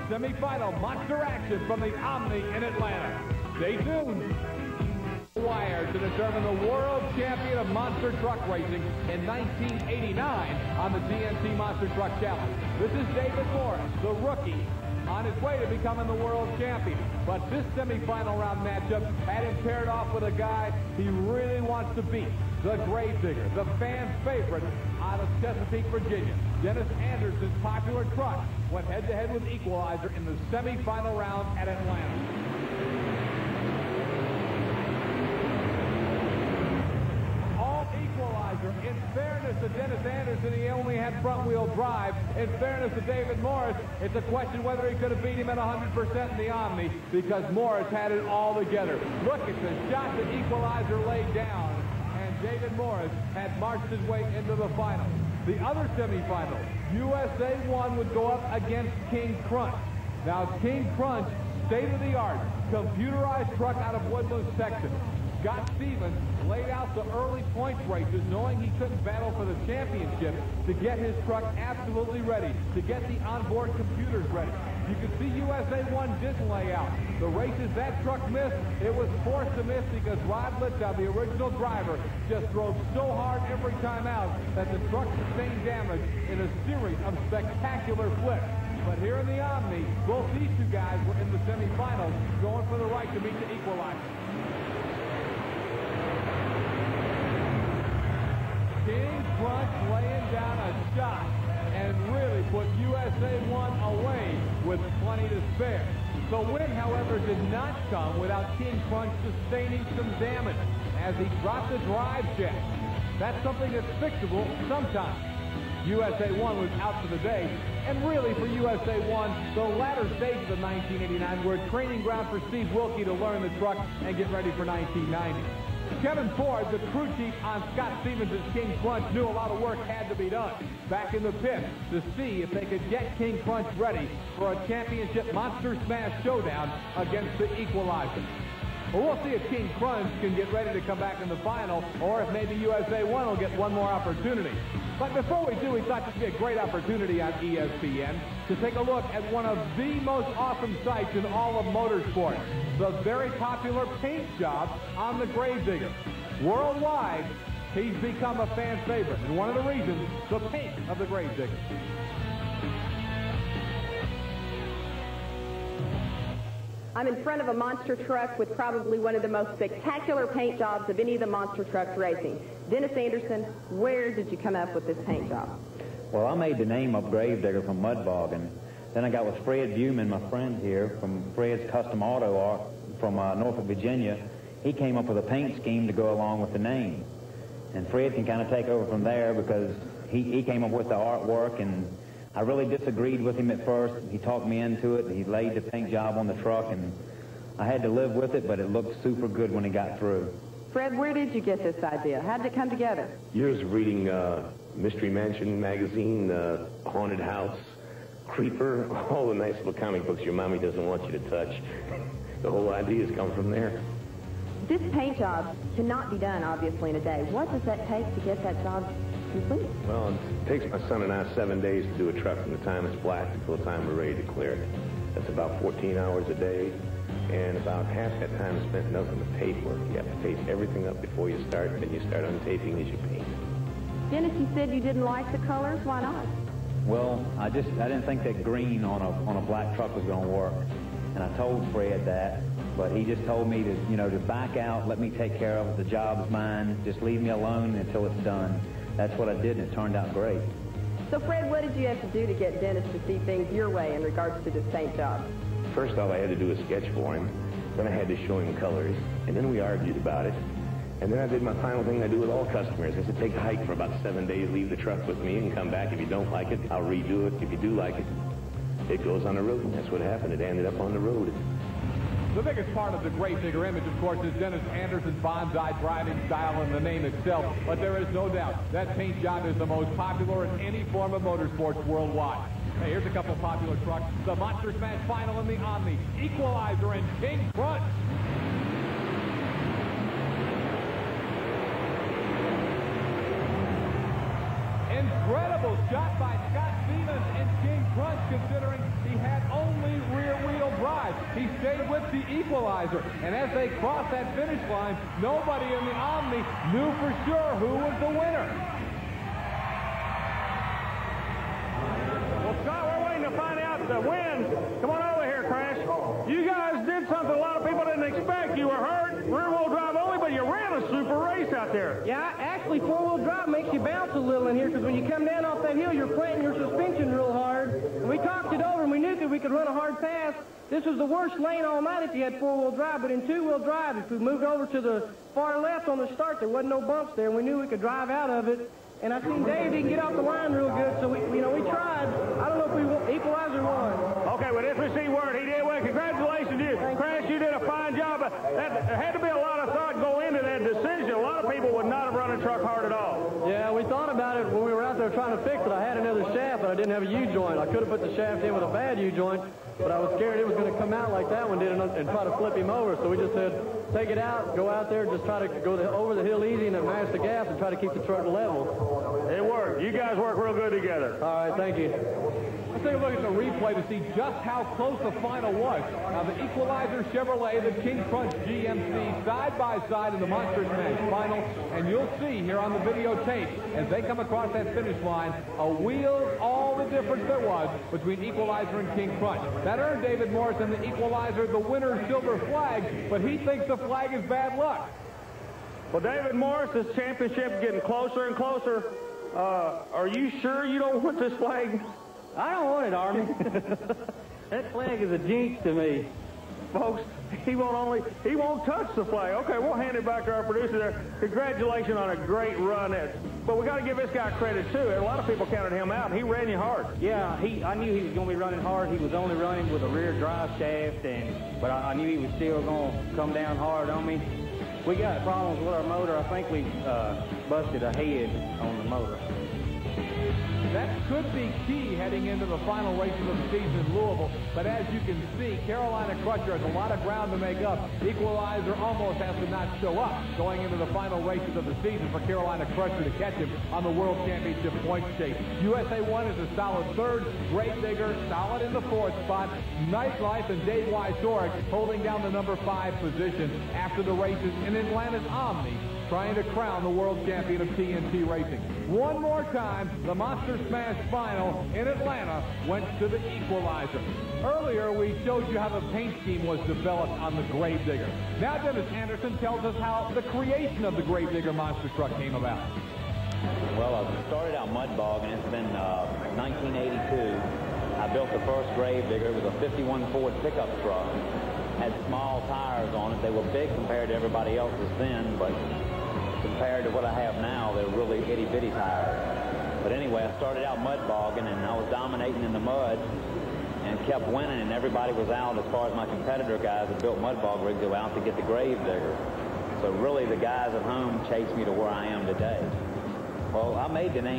Semifinal monster action from the Omni in Atlanta. Stay tuned. Wire to determine the world champion of monster truck racing in 1989 on the TNT Monster Truck Challenge. This is David Morris, the rookie, on his way to becoming the world champion. But this semifinal round matchup had him paired off with a guy he really wants to beat, the Gravedigger, the fan favorite out of Chesapeake, Virginia. Dennis Anderson's popular truck went head-to-head with Equalizer in the semifinal round at Atlanta. In fairness to Dennis Anderson, he only had front-wheel drive. In fairness to David Morris, it's a question whether he could have beat him at 100% in the Omni, because Morris had it all together. Look at the shot that Equalizer laid down, and David Morris had marched his way into the final. The other semifinal, USA 1 would go up against King Crunch. Now, King Crunch, state-of-the-art, computerized truck out of Woodlands, Texas. Scott Stevens laid out the early points races knowing he couldn't battle for the championship to get his truck absolutely ready, to get the onboard computers ready. You can see USA 1 didn't lay out. The races that truck missed, it was forced to miss because Rod Littow, the original driver, just drove so hard every time out that the truck sustained damage in a series of spectacular flips. But here in the Omni, both these two guys were in the semifinals going for the right to meet the Equalizer. King Crunch laying down a shot and really put USA 1 away with plenty to spare. The win, however, did not come without King Crunch sustaining some damage as he dropped the drive shaft. That's something that's fixable sometimes. USA 1 was out for the day, and really for USA 1, the latter stages of 1989 were a training ground for Steve Wilkie to learn the truck and get ready for 1990. Kevin Ford, the crew chief on Scott Stevens' King Crunch, knew a lot of work had to be done back in the pit to see if they could get King Crunch ready for a championship Monster Smash showdown against the Equalizer. Well, we'll see if King Crunch can get ready to come back in the final, or if maybe USA 1 will get one more opportunity. But before we do, we thought this would be a great opportunity on ESPN to take a look at one of the most awesome sights in all of motorsport, the very popular paint job on the Gravedigger. Worldwide, he's become a fan favorite, and one of the reasons, the paint of the Gravedigger. I'm in front of a monster truck with probably one of the most spectacular paint jobs of any of the monster trucks racing. Dennis Anderson, where did you come up with this paint job? Well, I made the name of Gravedigger from mud bogging. Then I got with Fred Buman, my friend here, from Fred's Custom Auto Art from Norfolk, Virginia. He came up with a paint scheme to go along with the name. And Fred can kind of take over from there because he came up with the artwork, and I really disagreed with him at first. He talked me into it. He laid the paint job on the truck, and I had to live with it, but it looked super good when it got through. Fred, where did you get this idea? How did it come together? Years of reading Mystery Mansion magazine, Haunted House, Creeper, all the nice little comic books your mommy doesn't want you to touch. The whole idea has come from there. This paint job cannot be done, obviously, in a day. What does that take to get that job complete? Well, it takes my son and I 7 days to do a truck from the time it's black until the time we're ready to clear it. That's about 14 hours a day, and about half that time is spent nothing but tape work. You have to tape everything up before you start, and then you start untaping as you paint. Dennis, you said you didn't like the colors. Why not? Well, I didn't think that green on a black truck was going to work. And I told Fred that, but he just told me to back out, let me take care of it. The job's mine. Just leave me alone until it's done. That's what I did, and it turned out great. So, Fred, what did you have to do to get Dennis to see things your way in regards to this paint job? First off, I had to do a sketch for him. Then I had to show him colors, and then we argued about it. And then I did my final thing I do with all customers. I said, take a hike for about 7 days, leave the truck with me, and come back. If you don't like it, I'll redo it. If you do like it, it goes on the road. And that's what happened. It ended up on the road. The biggest part of the Gravedigger image, of course, is Dennis Anderson's bonsai driving style and the name itself. But there is no doubt that paint job is the most popular in any form of motorsports worldwide. Hey, here's a couple of popular trucks. The Monster Smash final in the Omni, Equalizer, and King Crunch. Incredible shot by Scott Stevens in King Crunch, considering he had only He stayed with the equalizer. And as they crossed that finish line, nobody in the Omni knew for sure who was the winner. Well, Scott, we're waiting to find out the win. Come on over here, Crash. You guys did something a lot of people didn't expect. You were hurt, rear-wheel drive only, but you ran a super race out there. Yeah, actually, four-wheel drive makes you bounce a little in here, because when you come down off that hill, you're planting your suspension real hard. And we talked it over, and we knew that we could run a hard pass. This was the worst lane all night if you had four-wheel drive, but in two-wheel drive, if we moved over to the far left on the start, there wasn't no bumps there, and we knew we could drive out of it. And I seen Dave didn't get off the line real good, so we tried. I don't know if we equalizer won. Okay, well, let's receive word. He did well. Congratulations to you. Crash, you did a fine job. There had to be a lot of thought go into that decision. A lot of people would not have run a truck hard at all. Yeah, we thought about it when we were out there trying to fix it. I had another shaft, but I didn't have a U-joint. I could have put the shaft in with a bad U-joint, but I was scared it was going to come out like that one did and try to flip him over. So we just said, take it out, go out there, just try to go over the hill easy and then mash the gas and try to keep the truck level. It worked. You guys work real good together. All right, thank you. Let's take a look at the replay to see just how close the final was. Now, the Equalizer Chevrolet, the King Crunch GMC, side by side in the Monster Smash final. And you'll see here on the videotape, as they come across that finish line, a wheel, all the difference there was between Equalizer and King Crunch. That earned David Morris and the Equalizer the winner's silver flag, but he thinks the flag is bad luck. Well, David Morris, this championship is getting closer and closer. Are you sure you don't want this flag? I don't want it, Army. That flag is a jinx to me. Folks, he won't touch the flag. Okay, we'll hand it back to our producer there. Congratulations on a great run. But we got to give this guy credit, too. A lot of people counted him out. He ran you hard. Yeah, I knew he was going to be running hard. He was only running with a rear drive shaft, but I knew he was still going to come down hard on me. We got problems with our motor. I think we busted a head on the motor. That could be key heading into the final races of the season in Louisville. But as you can see, Carolina Crusher has a lot of ground to make up. Equalizer almost has to not show up going into the final races of the season for Carolina Crusher to catch him on the World Championship point chase. USA 1 is a solid third. Gravedigger solid in the fourth spot. Nightlife and Dave Wysorek holding down the number 5 position after the races in Atlanta's Omni, trying to crown the world champion of TNT Racing. One more time, the Monster Smash final in Atlanta went to the Equalizer. Earlier, we showed you how the paint scheme was developed on the Gravedigger. Now Dennis Anderson tells us how the creation of the Gravedigger monster truck came about. Well, I started out mud bogging. It's been 1982. I built the first Gravedigger. It was a 51 Ford pickup truck. Had small tires on it. They were big compared to everybody else's then, but compared to what I have now, they're really itty-bitty tires. But anyway, I started out mud bogging, and I was dominating in the mud and kept winning, and everybody was out as far as my competitor guys that built mud bog rigs. They were out to get the Gravedigger. So really, the guys at home chased me to where I am today. Well, I made the name